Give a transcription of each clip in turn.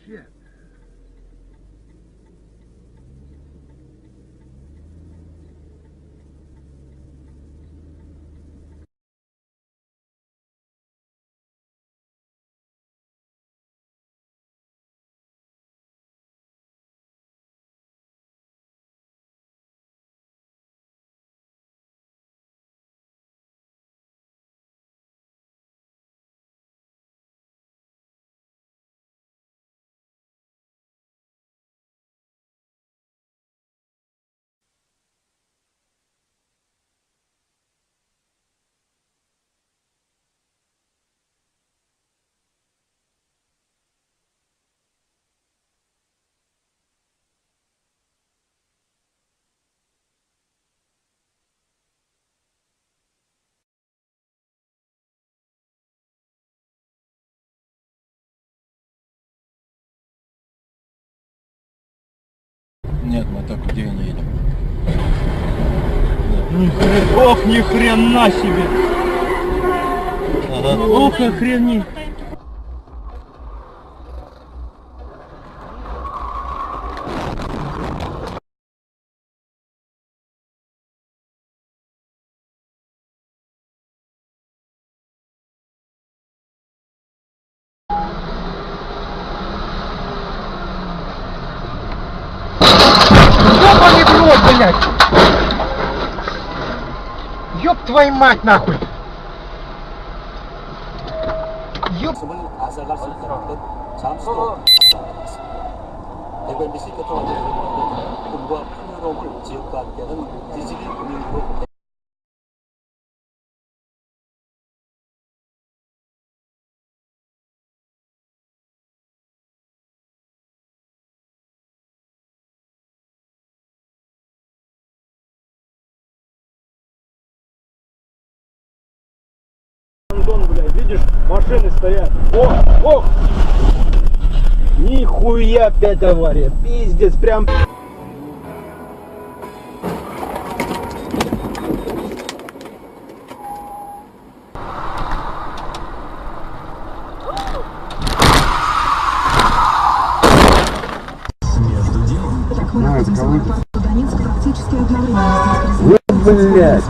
Shit. Нет, мы только в деревню едем. Ох, ни хрена себе! Ага. Ох, охренеть! Ёбаный в рот, блядь! Ёб твою мать, нахуй! Ёб... MBC 교통안전 꿈과 풍요로움을 지역과 함께하는 디지털 금융으로 Блядь, видишь, машины стоят. Ох! Нихуя опять авария. Пиздец, прям. Донецк практически одновременно. Блядь.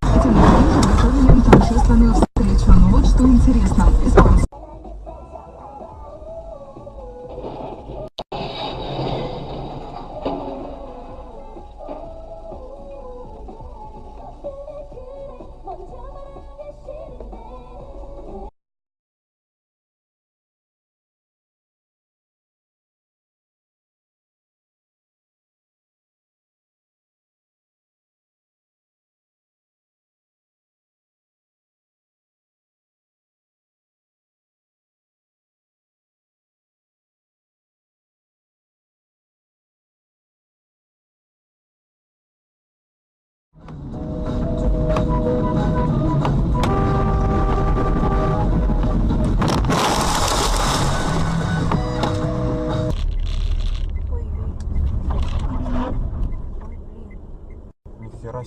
Готовили торжественную встречу. Но вот что интересно.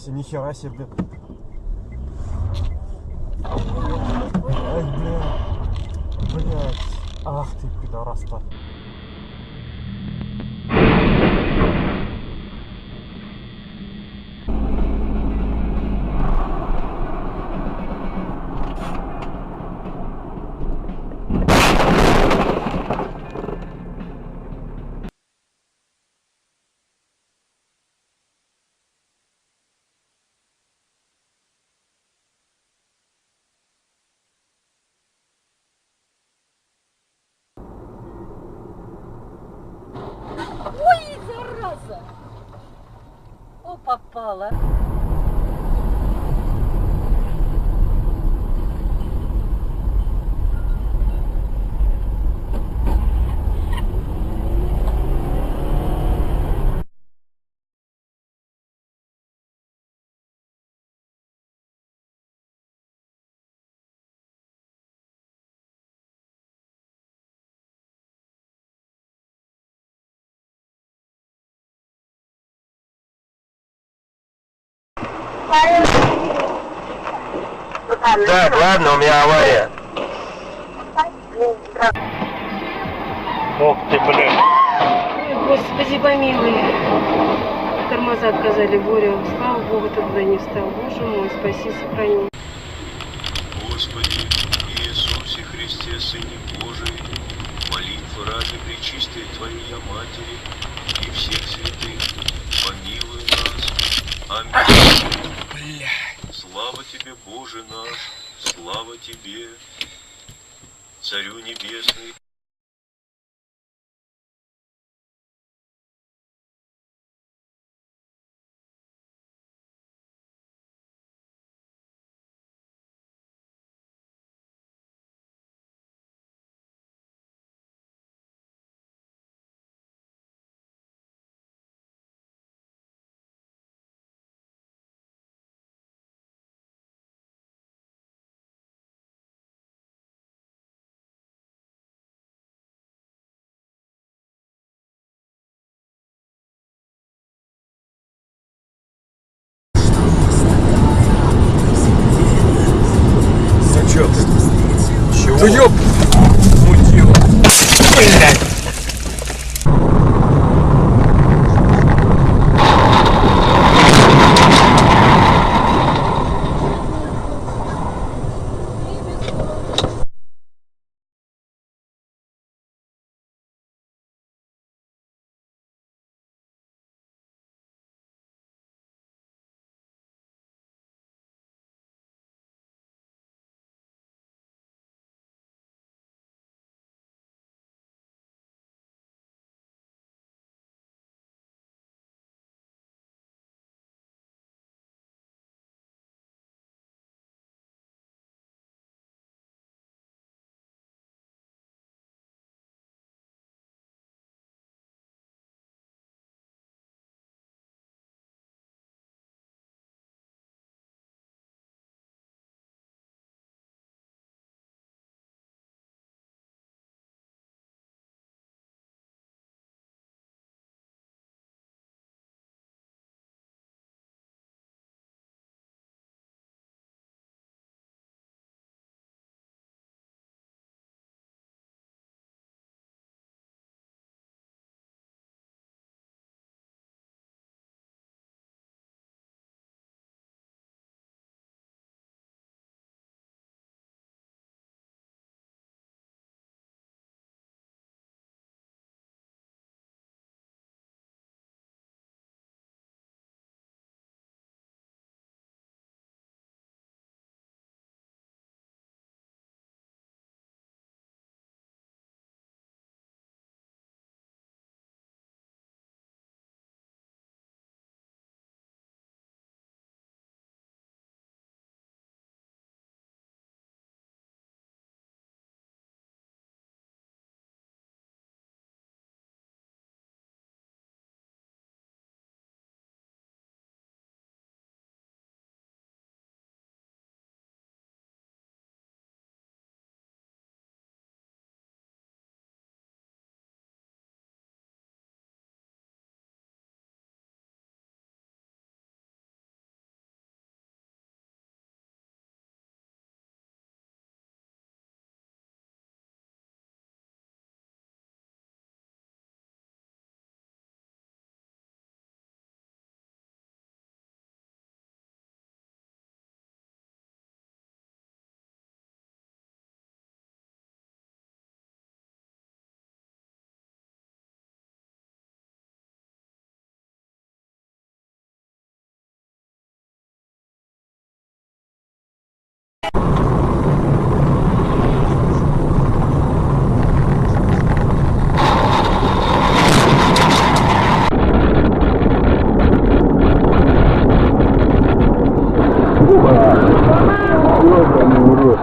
Нихера себе, блин. Ай, блядь. Ах ты, пидорас-то. Ой, зараза! О, попала. Так, ладно, у меня авария. Ох ты, блядь. Ой, Господи, помилуй. Тормоза отказали, Боря. Слава Богу, ты туда не встал. Боже мой, спаси, сохрани. Господи Иисусе Христе, Сыне Божий, молитва ради пречистой Твоей Матери и всех святых, помилуй нас. Аминь. Слава Тебе, Боже наш, слава Тебе, Царю Небесный. Ну чё ты? Чего? Да ёп! Мутила. Блядь!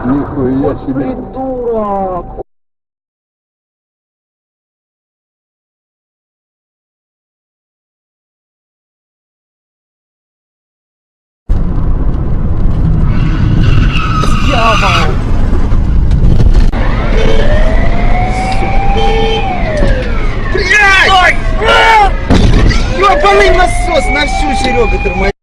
Нихуя себе. Придурок! Дьявол! Блядь! Ёбаный насос на всю, Серега, тормози!